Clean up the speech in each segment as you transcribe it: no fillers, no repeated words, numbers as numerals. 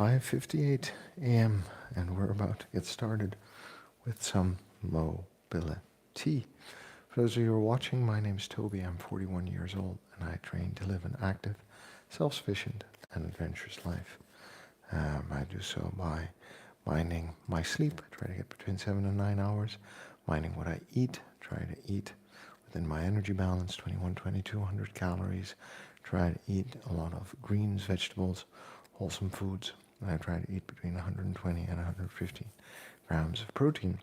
5:58 a.m. and we're about to get started with some mobility. For those of you who are watching, my name is Toby. I'm 41 years old and I train to live an active, self-sufficient and adventurous life. I do so by minding my sleep. I try to get between 7 and 9 hours. Minding what I eat. Try to eat within my energy balance, 2,200 calories. Try to eat a lot of greens, vegetables, wholesome foods. And I try to eat between 120 and 150 grams of protein.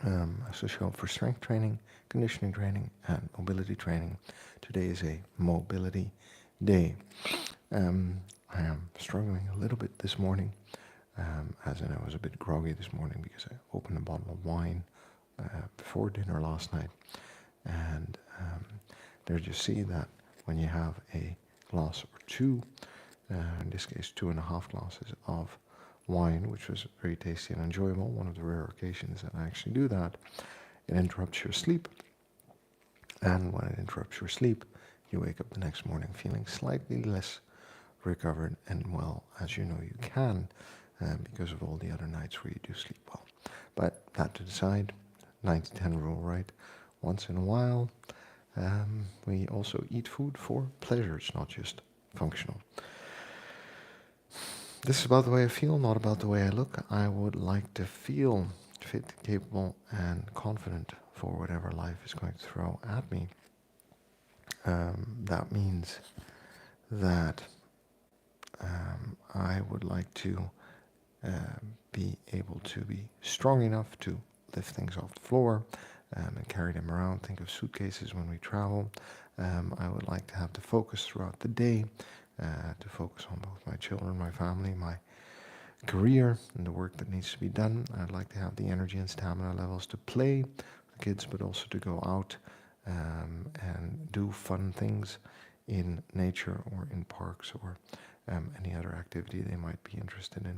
I also show up for strength training, conditioning training, and mobility training. Today is a mobility day. I am struggling a little bit this morning, as in I was a bit groggy this morning because I opened a bottle of wine before dinner last night. And there you see that when you have a glass or two, in this case 2.5 glasses of wine, which was very tasty and enjoyable, one of the rare occasions that I actually do that, it interrupts your sleep. And when it interrupts your sleep, you wake up the next morning feeling slightly less recovered and well as you know you can, because of all the other nights where you do sleep well. But that to the side, 90-10 rule, right? Once in a while, we also eat food for pleasure. It's not just functional. This is about the way I feel, not about the way I look. I would like to feel fit, capable, and confident for whatever life is going to throw at me. That means that I would like to be able to be strong enough to lift things off the floor and carry them around. Think of suitcases when we travel. I would like to have the focus throughout the day, to focus on both my children, my family, my career, and the work that needs to be done. I'd like to have the energy and stamina levels to play with the kids, but also to go out and do fun things in nature or in parks or any other activity they might be interested in.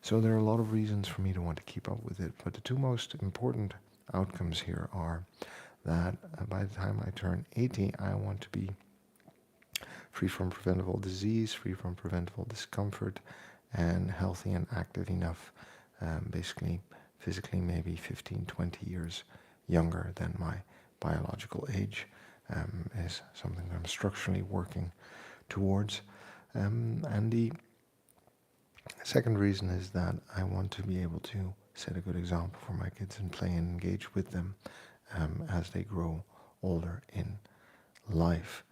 So there are a lot of reasons for me to want to keep up with it, but the two most important outcomes here are that by the time I turn 80, I want to be free from preventable disease, free from preventable discomfort, and healthy and active enough, basically physically maybe 15, 20 years younger than my biological age, is something that I'm structurally working towards. And the second reason is that I want to be able to set a good example for my kids and play and engage with them as they grow older in life.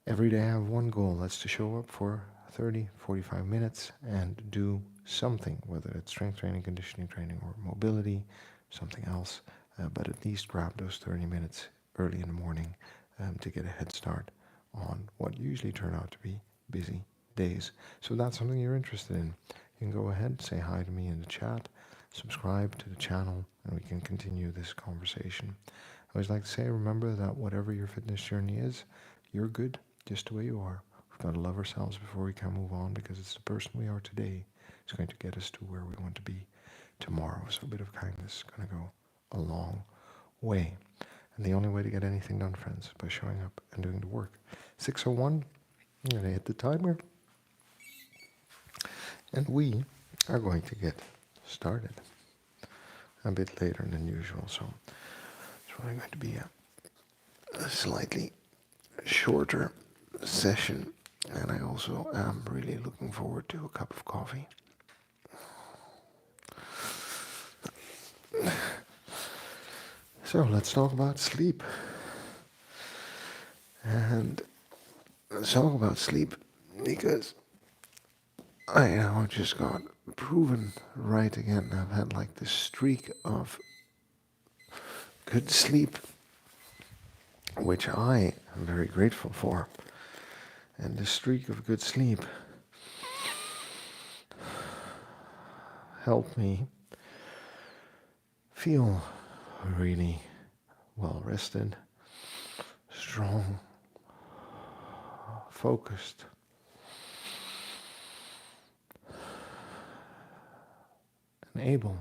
Every day I have one goal, that's to show up for 30, 45 minutes and do something, whether it's strength training, conditioning training, or mobility, something else, but at least grab those 30 minutes early in the morning to get a head start on what usually turn out to be busy days. So if that's something you're interested in, you can go ahead, say hi to me in the chat, subscribe to the channel, and we can continue this conversation. I always like to say, remember that whatever your fitness journey is, you're good just the way you are. We've got to love ourselves before we can move on, because it's the person we are today is going to get us to where we want to be tomorrow. So a bit of kindness is going to go a long way. And the only way to get anything done, friends, is by showing up and doing the work. 6:01, I'm going to hit the timer. And we are going to get started a bit later than usual. So it's probably going to be a slightly shorter session. And I also am really looking forward to a cup of coffee. So let's talk about sleep. And let's talk about sleep because I now just got proven right again. I've had like this streak of good sleep, which I am very grateful for. And this streak of good sleep helped me feel really well rested, strong, focused, and able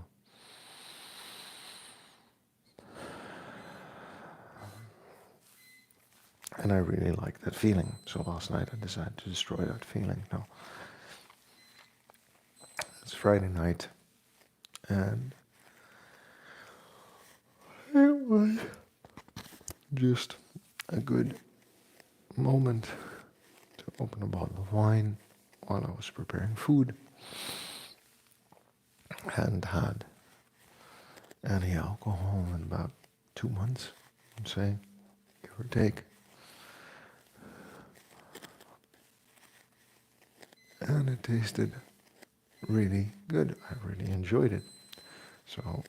and I really like that feeling. So last night I decided to destroy that feeling. Now, Friday night, and it was just a good moment to open a bottle of wine while I was preparing food. Hadn't had any alcohol in about 2 months, I'd say, give or take. And it tasted really good. I really enjoyed it. So,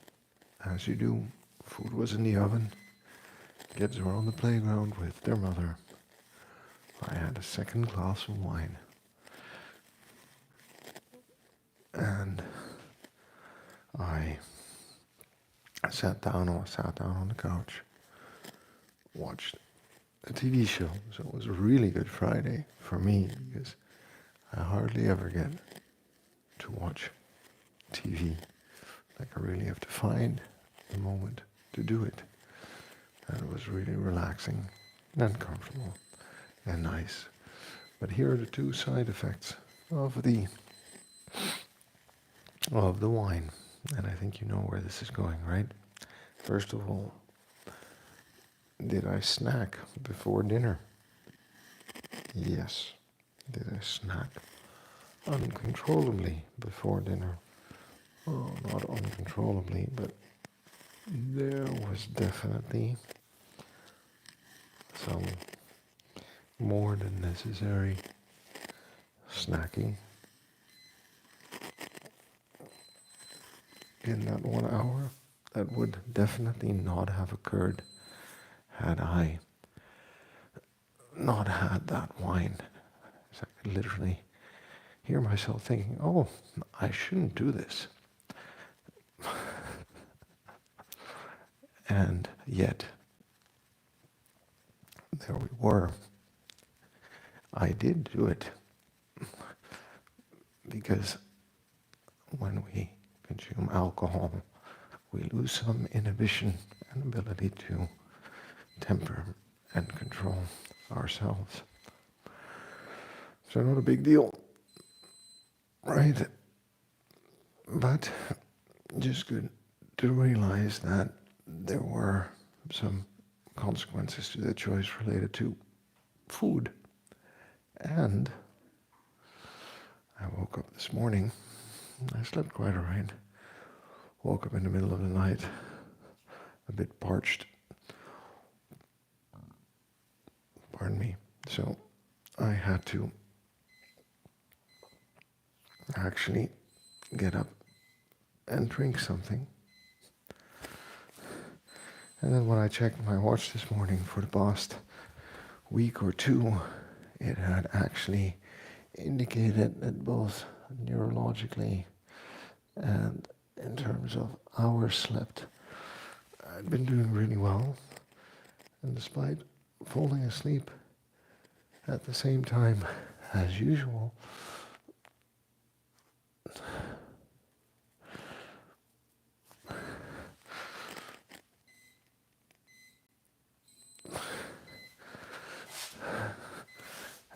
as you do, food was in the oven. Kids were on the playground with their mother. I had a second glass of wine. And I sat down on the couch, watched a TV show. So it was a really good Friday for me because I hardly ever get to watch TV. Like I really have to find the moment to do it. And it was really relaxing and comfortable and nice. But here are the two side effects of the wine. And I think you know where this is going, right? First of all, did I snack before dinner? Yes. Did I snack uncontrollably before dinner? Oh, not uncontrollably, but there was definitely some more than necessary snacking in that 1 hour that would definitely not have occurred had I not had that wine. So I could literally hear myself thinking, oh, I shouldn't do this. And yet, there we were. I did do it because when we consume alcohol, we lose some inhibition and ability to temper and control ourselves. So not a big deal, right? But just good to realize that there were some consequences to the choice related to food. And I woke up this morning, I slept quite alright. Woke up in the middle of the night, a bit parched. Pardon me. So I had to actually get up and drink something. And then when I checked my watch this morning for the past week or two, it had actually indicated that both neurologically and in terms of hours slept, I'd been doing really well. And despite falling asleep at the same time as usual,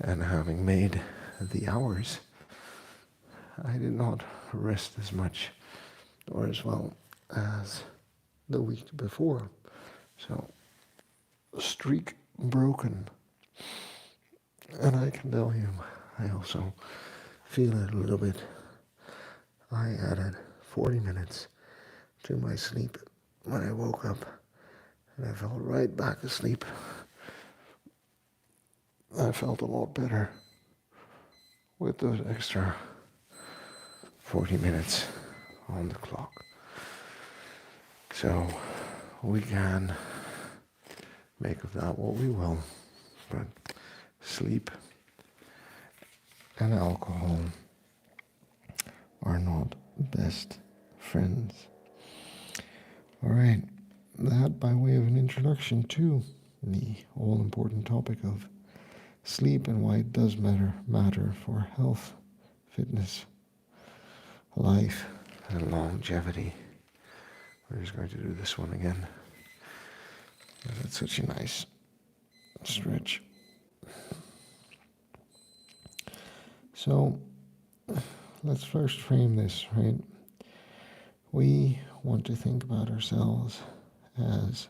and having made the hours, I did not rest as much or as well as the week before. So, streak broken. And I can tell you, I also feel it a little bit. I added 40 minutes to my sleep when I woke up, and I fell right back asleep. I felt a lot better with those extra 40 minutes on the clock. So we can make of that what we will, but sleep and alcohol are not best friends. All right, that by way of an introduction to the all-important topic of sleep and why it does matter for health, fitness, life, and longevity. We're just going to do this one again. That's such a nice stretch. So, let's first frame this, right? We want to think about ourselves as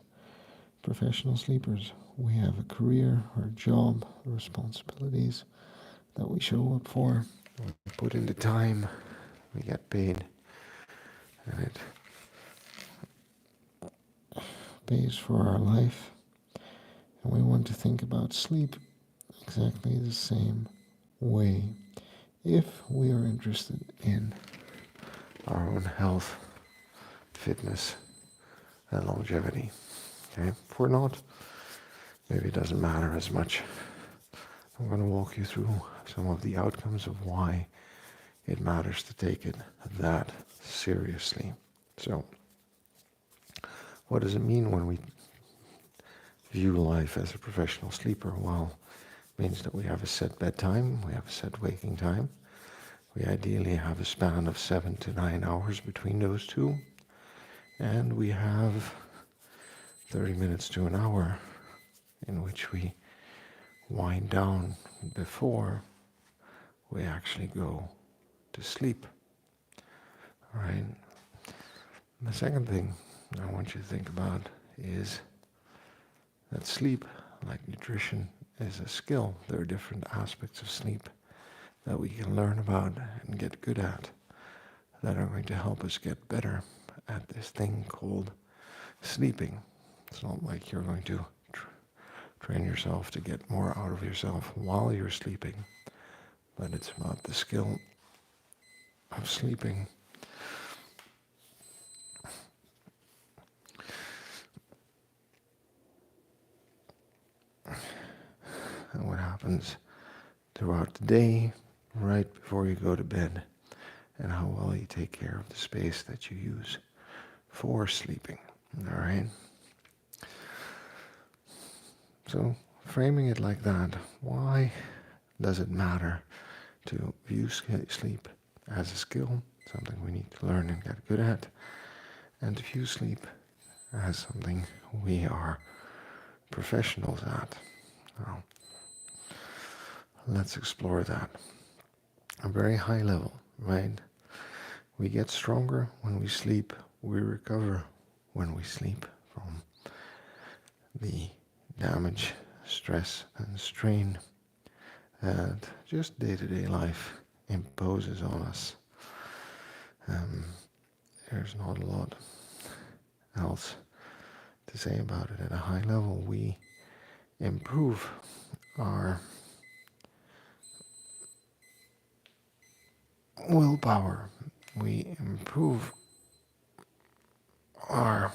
professional sleepers. We have a career or a job, responsibilities that we show up for. We put in the time, we get paid, and it pays for our life. And we want to think about sleep exactly the same way if we are interested in our own health, fitness, and longevity. Okay? If we're not, maybe it doesn't matter as much. I'm going to walk you through some of the outcomes of why it matters to take it that seriously. So, what does it mean when we view life as a professional sleeper? Well, it means that we have a set bedtime, we have a set waking time. We ideally have a span of 7 to 9 hours between those two. And we have 30 minutes to an hour in which we wind down before we actually go to sleep. All right. The second thing I want you to think about is that sleep, like nutrition, is a skill. There are different aspects of sleep that we can learn about and get good at that are going to help us get better at this thing called sleeping. It's not like you're going to train yourself to get more out of yourself while you're sleeping, but it's about the skill of sleeping. And what happens throughout the day, right before you go to bed, and how well you take care of the space that you use for sleeping. All right? So, framing it like that, why does it matter to view sleep as a skill, something we need to learn and get good at, and to view sleep as something we are professionals at? Well, let's explore that. A very high level, right? We get stronger when we sleep. We recover when we sleep from the damage, stress, and strain that just day-to-day life imposes on us. There's not a lot else to say about it. At a high level, we improve our willpower. We improve our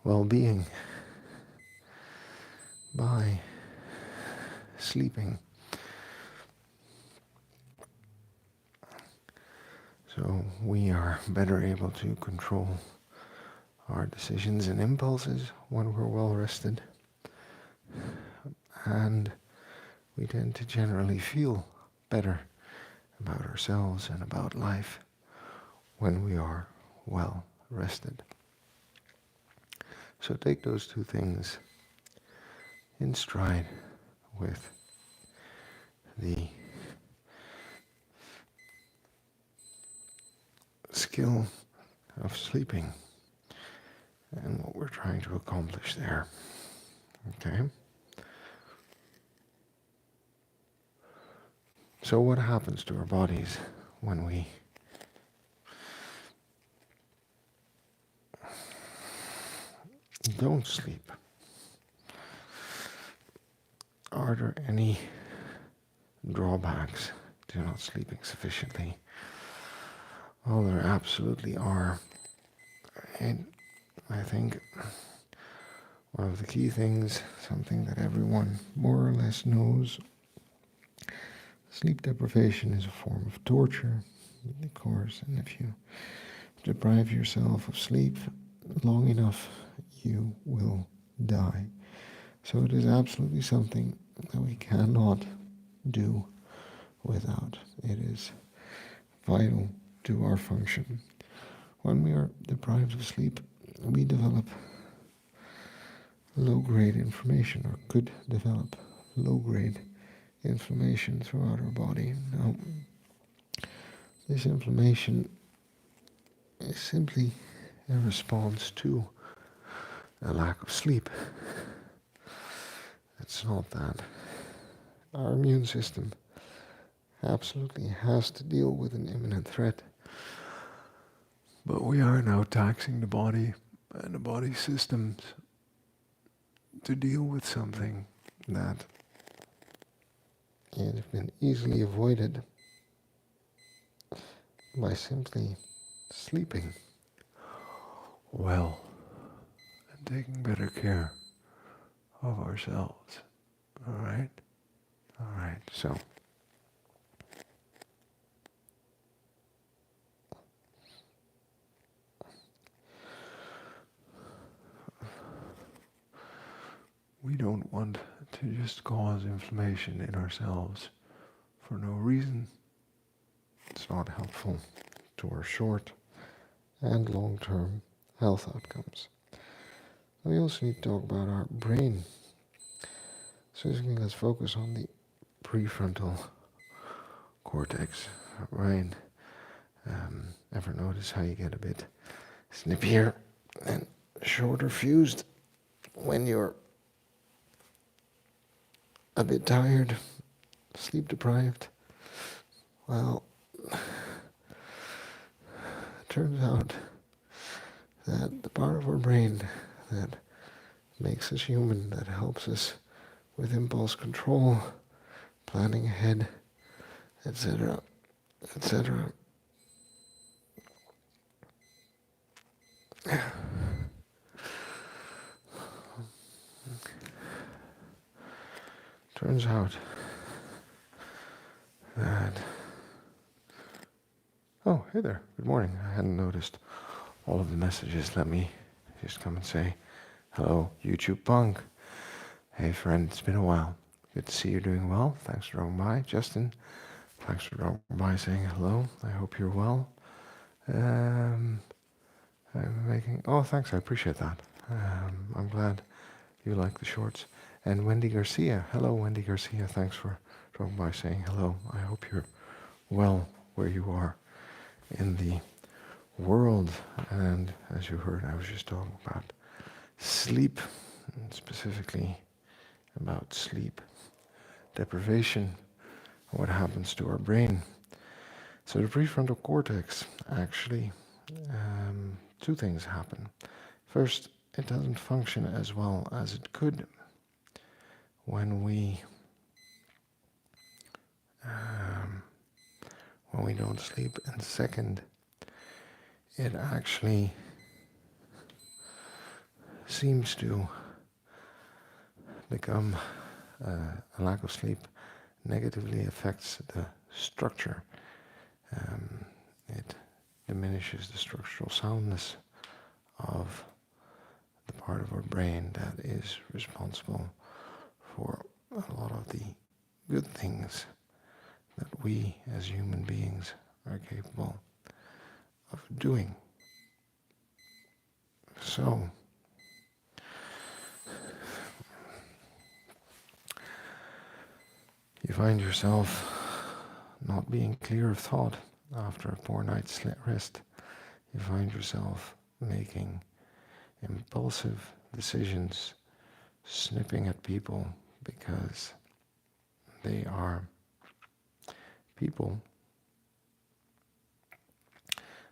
well-being by sleeping. So we are better able to control our decisions and impulses when we're well rested. And we tend to generally feel better about ourselves and about life when we are well rested. So take those two things in stride with the skill of sleeping and what we're trying to accomplish there. Okay? So what happens to our bodies when we don't sleep? Are there any drawbacks to not sleeping sufficiently? Well, there absolutely are. And I think one of the key things, something that everyone more or less knows, Sleep deprivation is a form of torture, of course, and if you deprive yourself of sleep long enough, you will die. So it is absolutely something that we cannot do without. It is vital to our function. When we are deprived of sleep, we develop low-grade inflammation, or could develop low-grade inflammation throughout our body. Now, this inflammation is simply a response to a lack of sleep. It's not that. Our immune system absolutely has to deal with an imminent threat. But we are now taxing the body and the body systems to deal with something that can have been easily avoided by simply sleeping well and taking better care of ourselves. All right? All right, so we don't want to just cause inflammation in ourselves for no reason. It's not helpful to our short and long-term health outcomes. We also need to talk about our brain. So let's focus on the prefrontal cortex, our brain. Ever notice how you get a bit snippier and shorter fused when you're a bit tired, sleep deprived? Well, it turns out that the part of our brain that makes us human, that helps us with impulse control, planning ahead, etc., etc., turns out that... Oh, hey there. Good morning. I hadn't noticed all of the messages. Let me just come and say hello, YouTube Punk. Hey, friend. It's been a while. Good to see you doing well. Thanks for dropping by. Justin, thanks for dropping by saying hello. I hope you're well. I'm making... Oh, thanks. I appreciate that. I'm glad you like the shorts. And Wendy Garcia. Hello, Wendy Garcia. Thanks for dropping by saying hello. I hope you're well where you are in the world. And as you heard, I was just talking about sleep, and specifically about sleep deprivation, what happens to our brain. So the prefrontal cortex, actually, two things happen. First, it doesn't function as well as it could when we don't sleep. And second, it actually seems to become a lack of sleep negatively affects the structure. It diminishes the structural soundness of the part of our brain that is responsible for a lot of the good things that we as human beings are capable of doing. So, you find yourself not being clear of thought after a poor night's rest. You find yourself making impulsive decisions, snipping at people because they are people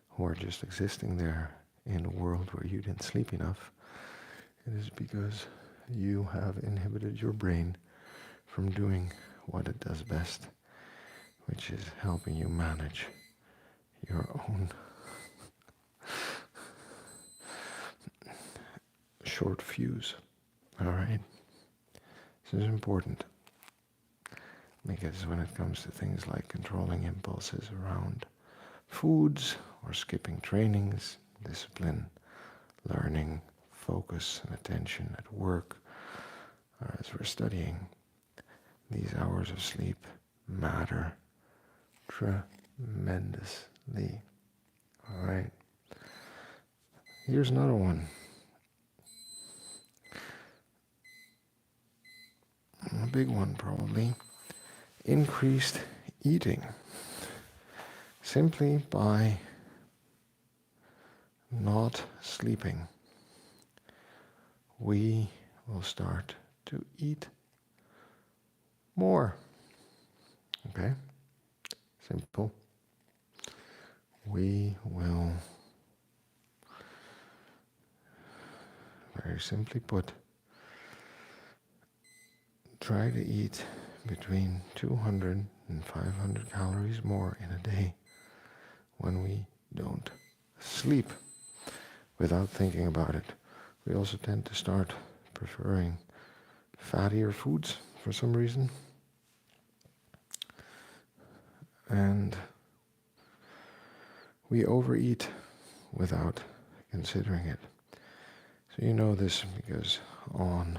who are just existing there in a world where you didn't sleep enough. It is because you have inhibited your brain from doing what it does best, which is helping you manage your own short fuse. All right? This is important. because when it comes to things like controlling impulses around foods or skipping trainings, discipline, learning, focus and attention at work, or as we're studying, these hours of sleep matter tremendously. All right. Here's another one. A big one probably. Increased eating. Simply by not sleeping, we will start to eat more. Okay? Simple. We will, very simply put, try to eat between 200 and 500 calories more in a day when we don't sleep without thinking about it. We also tend to start preferring fattier foods for some reason. And we overeat without considering it. So you know this because on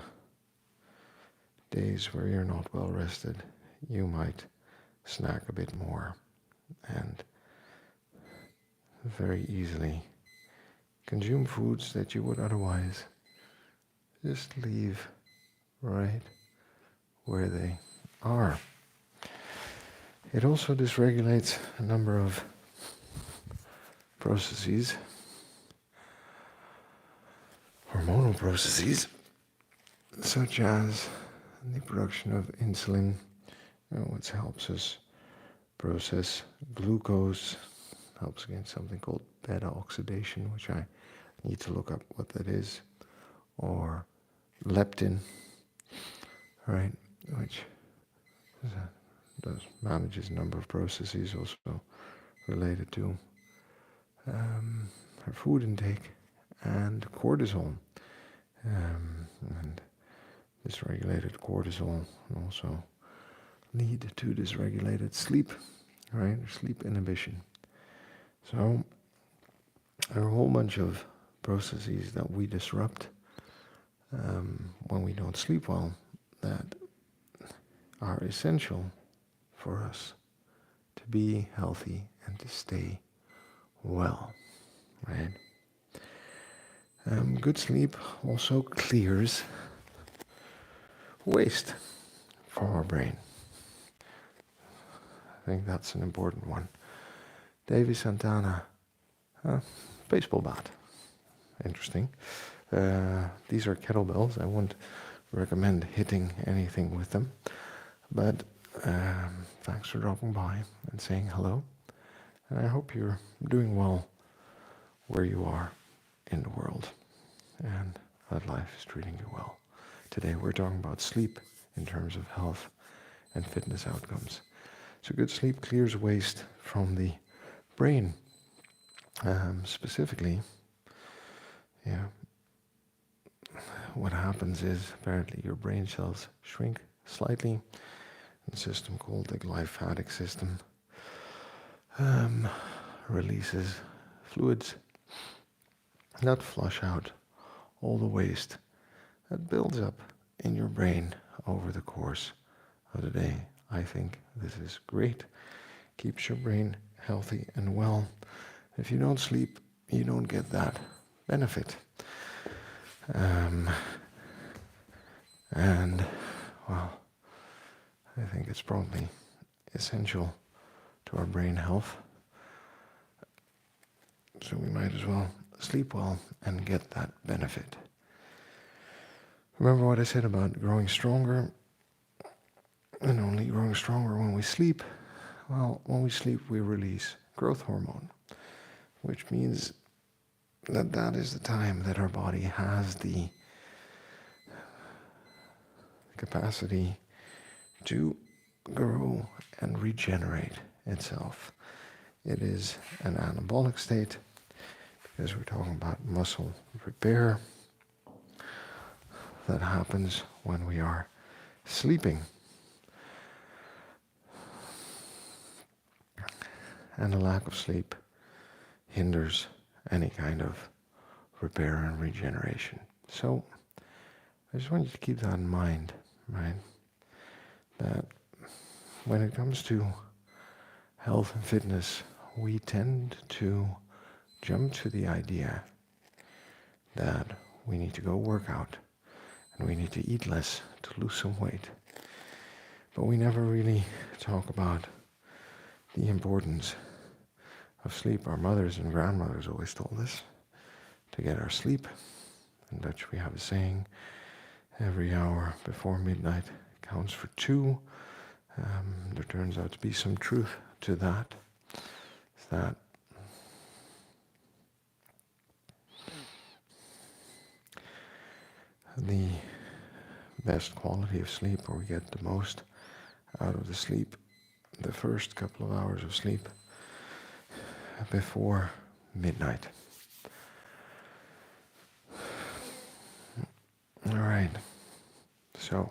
days where you're not well rested, you might snack a bit more and very easily consume foods that you would otherwise just leave right where they are. It also dysregulates a number of processes, hormonal processes, such as the production of insulin, which helps us process glucose, helps against something called beta oxidation, which I need to look up what that is, or leptin, right, which manages a number of processes also related to our food intake, and cortisol. And dysregulated cortisol can also lead to dysregulated sleep, right? Sleep inhibition. So there are a whole bunch of processes that we disrupt when we don't sleep well that are essential for us to be healthy and to stay well, right? Good sleep also clears waste from our brain. I think that's an important one. Davy Santana, baseball bat. Interesting. These are kettlebells. I wouldn't recommend hitting anything with them. But thanks for dropping by and saying hello. And I hope you're doing well where you are in the world and that life is treating you well. Today we're talking about sleep in terms of health and fitness outcomes. So good sleep clears waste from the brain. Specifically, what happens is apparently your brain cells shrink slightly in a system called the glymphatic system. Releases fluids that flush out all the waste that builds up in your brain over the course of the day. I think this is great. Keeps your brain healthy and well. If you don't sleep, you don't get that benefit. And, well, I think it's probably essential to our brain health. So we might as well sleep well and get that benefit. Remember what I said about growing stronger and only growing stronger when we sleep? Well, when we sleep, we release growth hormone, which means that that is the time that our body has the capacity to grow and regenerate itself. It is an anabolic state because we're talking about muscle repair that happens when we are sleeping. and a lack of sleep hinders any kind of repair and regeneration. So I just want you to keep that in mind, right? That when it comes to health and fitness, we tend to jump to the idea that we need to go work out and we need to eat less to lose some weight. But we never really talk about the importance of sleep. Our mothers and grandmothers always told us to get our sleep. In Dutch we have a saying, every hour before midnight counts for two. There turns out to be some truth to that. It's that the best quality of sleep, or we get the most out of the sleep, the first couple of hours of sleep before midnight. All right, so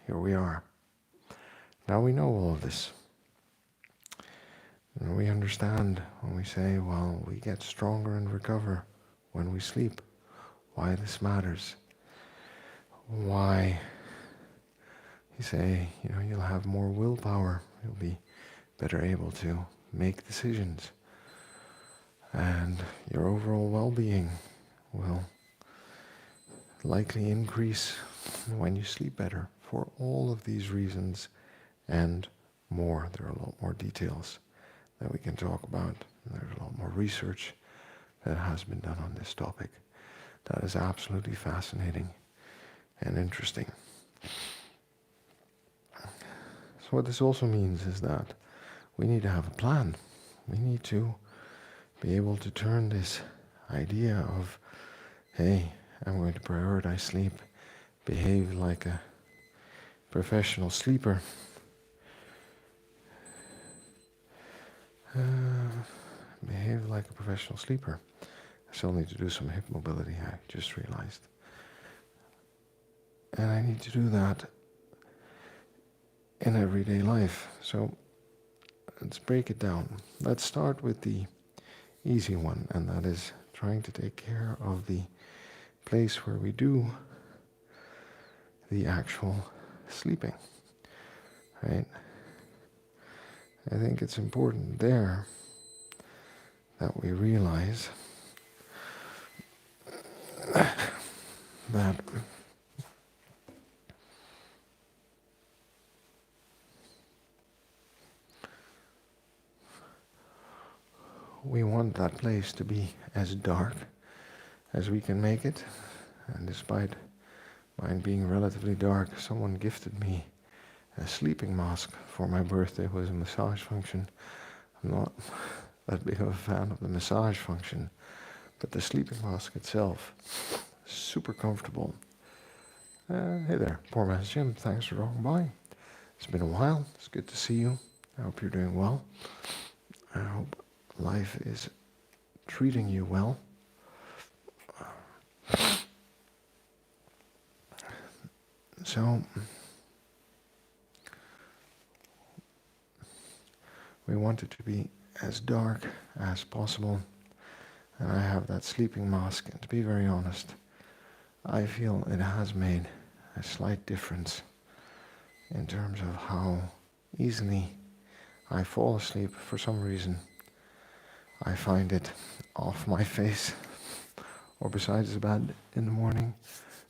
here we are. Now we know all of this. And we understand when we say, well, we get stronger and recover when we sleep, why this matters. Why you say, you'll have more willpower, you'll be better able to make decisions, and your overall well-being will likely increase when you sleep better. For all of these reasons and more, there are a lot more details that we can talk about. There's a lot more research that has been done on this topic that is absolutely fascinating and interesting. So what this also means is that we need to have a plan. We need to be able to turn this idea of, hey, I'm going to prioritize sleep, behave like a professional sleeper, behave like a professional sleeper. I still need to do some hip mobility, I just realized. And I need to do that in everyday life. So let's break it down. Let's start with the easy one, and that is trying to take care of the place where we do the actual sleeping, right? I think it's important there that we realize that we want that place to be as dark as we can make it. And despite mine being relatively dark, someone gifted me a sleeping mask for my birthday. It was a massage function. I'm not that big of a fan of the massage function, but the sleeping mask itself, super comfortable. Hey there, Poor Man's Gym. Thanks for dropping by. It's been a while. It's good to see you. I hope you're doing well. I hope life is treating you well. So, we want it to be as dark as possible. And I have that sleeping mask, and to be very honest, I feel it has made a slight difference in terms of how easily I fall asleep. For some reason, I find it off my face or beside the bed in the morning.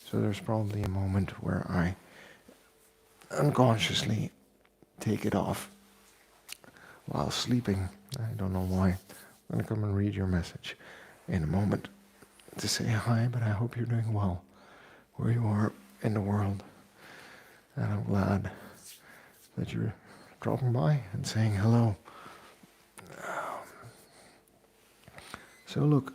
So there's probably a moment where I unconsciously take it off while sleeping. I don't know why. I'm going to come and read your message in a moment to say hi, but I hope you're doing well where you are in the world. And I'm glad that you're dropping by and saying hello. So look,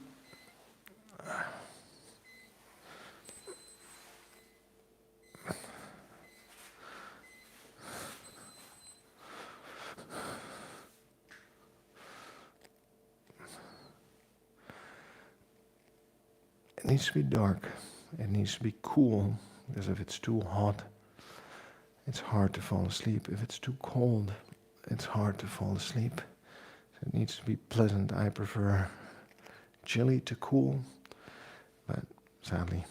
it needs to be dark. It needs to be cool, because if it's too hot, it's hard to fall asleep. If it's too cold, it's hard to fall asleep. It needs to be pleasant. I prefer chilly to cool, but sadly,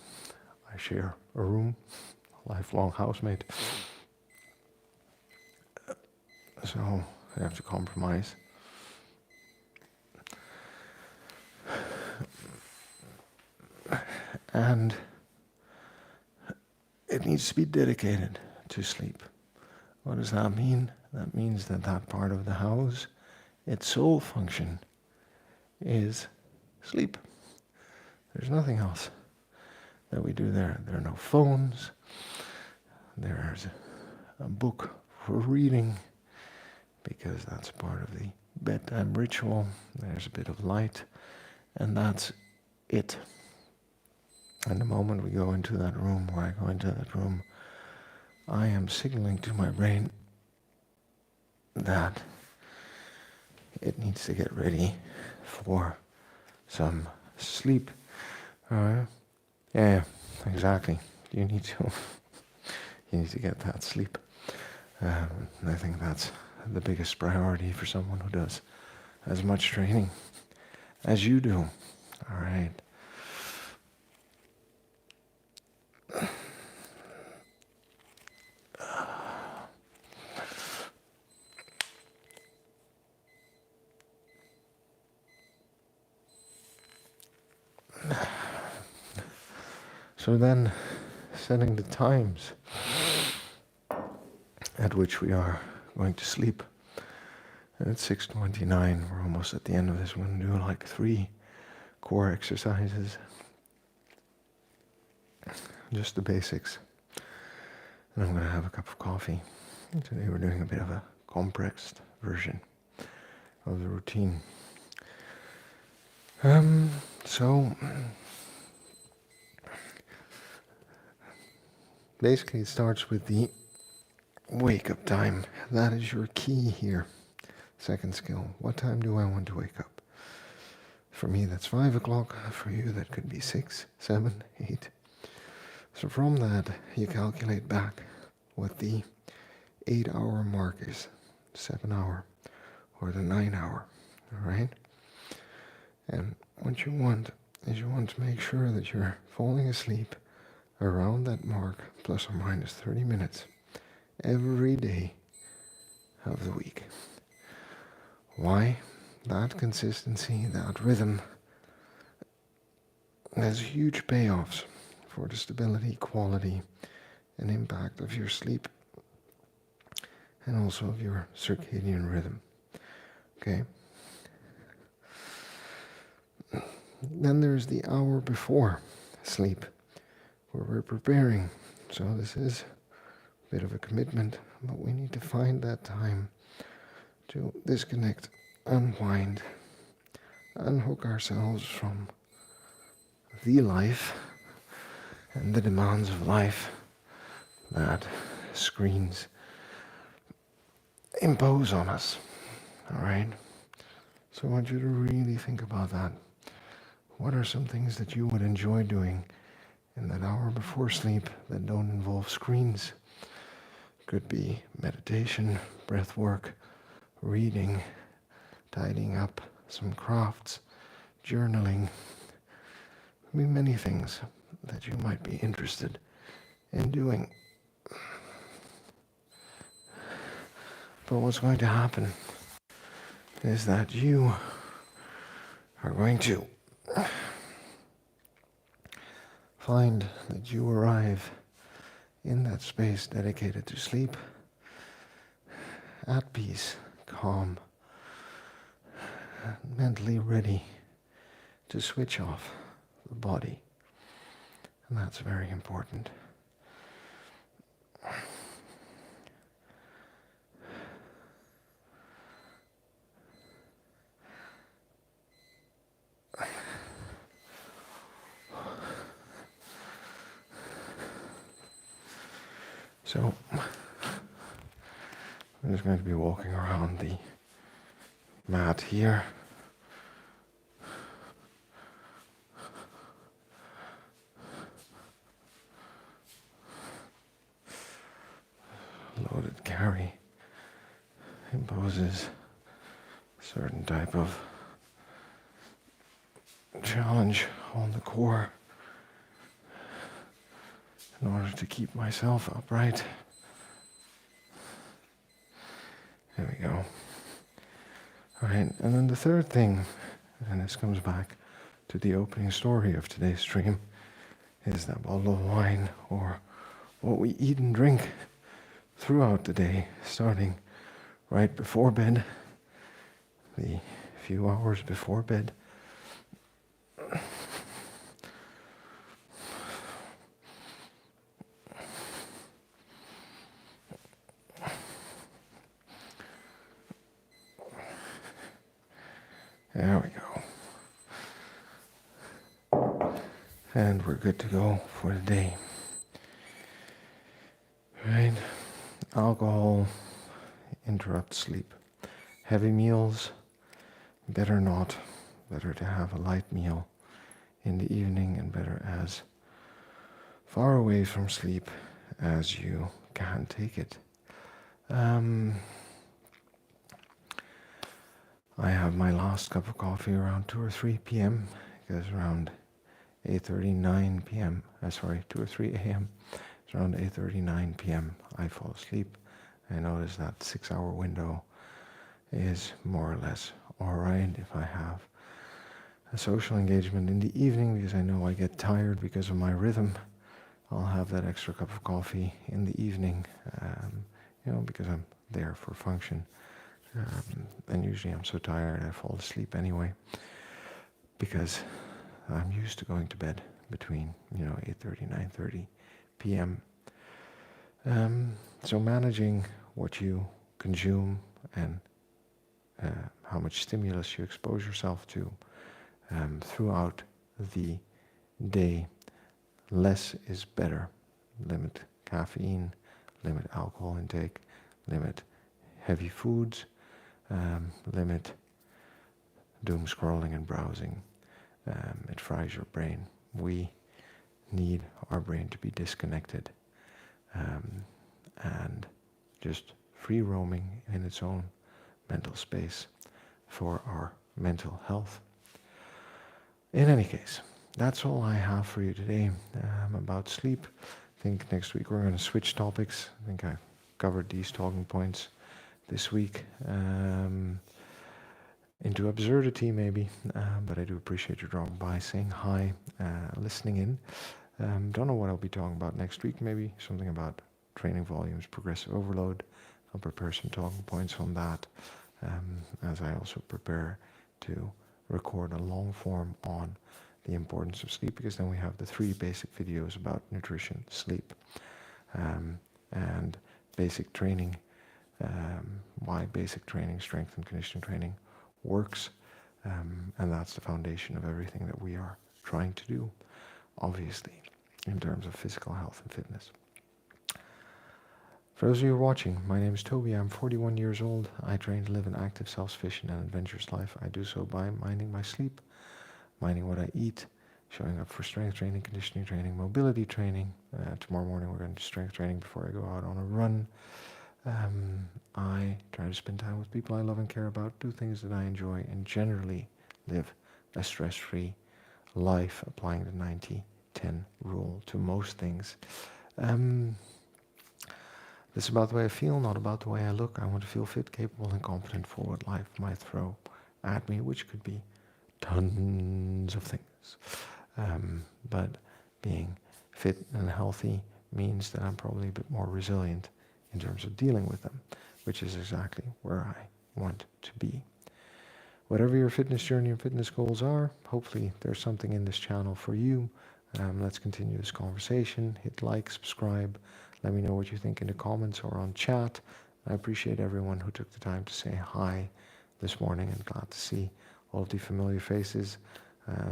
I share a room, a lifelong housemate. So I have to compromise. And it needs to be dedicated to sleep. What does that mean? That means that that part of the house, its sole function is sleep. There's nothing else that we do there. There are no phones. There's a book for reading, because that's part of the bedtime ritual. There's a bit of light, and that's it. And the moment we go into that room, or I go into that room, I am signaling to my brain that it needs to get ready for some sleep. Yeah, exactly. You need to get that sleep. I think that's the biggest priority for someone who does as much training as you do. All right. So then, setting the times at which we are going to sleep. And at 6:29, we're almost at the end of this. We're going to do like 3 core exercises. Just the basics. And I'm going to have a cup of coffee. And today we're doing a bit of a compressed version of the routine. So basically it starts with the wake-up time. That is your key here. Second skill. What time do I want to wake up? For me, that's 5 o'clock. For you, that could be 6, 7, 8. So from that, you calculate back what the 8-hour mark is, 7-hour, or the 9-hour, all right? And what you want is you want to make sure that you're falling asleep around that mark, plus or minus 30 minutes, every day of the week. Why? That consistency, that rhythm, has huge payoffs for the stability, quality, and impact of your sleep, and also of your circadian rhythm. Okay? Then there's the hour before sleep, where we're preparing. So this is a bit of a commitment, but we need to find that time to disconnect, unwind, unhook ourselves from the life and the demands of life that screens impose on us. All right? So I want you to really think about that. What are some things that you would enjoy doing in that hour before sleep that don't involve screens? Could be meditation, breath work, reading, tidying up, some crafts, journaling. Could be many things that you might be interested in doing. But what's going to happen is that you are going to find that you arrive in that space dedicated to sleep, at peace, calm, mentally ready to switch off the body. And that's very important. So, I'm just going to be walking around the mat here. Loaded carry imposes certain type of challenge on the core in order to keep myself upright. There we go. All right, and then the third thing, and this comes back to the opening story of today's stream, is that bottle of wine, or what we eat and drink throughout the day, starting right before bed, the few hours before bed. There we go. And we're good to go for the day. Right? Alcohol interrupts sleep. Heavy meals, better not. Better to have a light meal in the evening, and better as far away from sleep as you can take it. I have my last cup of coffee around 2 or 3 p.m. because around 8:39 p.m. 2 or 3 a.m. It's around 8:39 p.m. I fall asleep. I notice that 6-hour window is more or less all right if I have a social engagement in the evening, because I know I get tired because of my rhythm. I'll have that extra cup of coffee in the evening, because I'm there for function. And usually I'm so tired I fall asleep anyway, because I'm used to going to bed between 8:30, 9:30 p.m. So managing what you consume and how much stimulus you expose yourself to throughout the day, less is better. Limit caffeine, limit alcohol intake, limit heavy foods, limit doom scrolling and browsing. It fries your brain. We need our brain to be disconnected and just free roaming in its own mental space for our mental health. In any case, that's all I have for you today about sleep. I think next week we're going to switch topics. I think I covered these talking points this week into absurdity maybe, but I do appreciate you dropping by, saying hi, listening in. Don't know what I'll be talking about next week. Maybe something about training volumes, progressive overload. I'll prepare some talking points on that, as I also prepare to record a long form on the importance of sleep, because then we have the 3 basic videos about nutrition, sleep, and basic training, why basic training, strength and conditioning training works, and that's the foundation of everything that we are trying to do, obviously, in terms of physical health and fitness. For those of you who are watching, my name is Toby. I'm 41 years old. I train to live an active, self-sufficient and adventurous life. I do so by minding my sleep, minding what I eat, showing up for strength training, conditioning training, mobility training. Tomorrow morning we're going to do strength training before I go out on a run. I try to spend time with people I love and care about, do things that I enjoy, and generally live a stress-free life, applying the 90-10 rule to most things. This is about the way I feel, not about the way I look. I want to feel fit, capable, and competent for what life might throw at me, which could be tons of things. But being fit and healthy means that I'm probably a bit more resilient in terms of dealing with them, which is exactly where I want to be. Whatever your fitness journey and fitness goals are, hopefully there's something in this channel for you. Let's continue this conversation. Hit like, subscribe. Let me know what you think in the comments or on chat. I appreciate everyone who took the time to say hi this morning, and glad to see all of the familiar faces,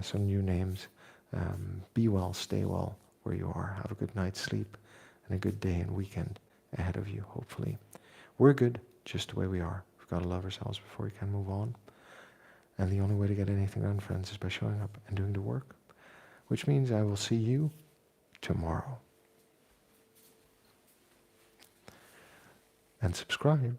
some new names. Be well, stay well where you are. Have a good night's sleep and a good day and weekend ahead of you, hopefully. We're good just the way we are. We've got to love ourselves before we can move on. And the only way to get anything done, friends, is by showing up and doing the work, which means I will see you tomorrow. And subscribe.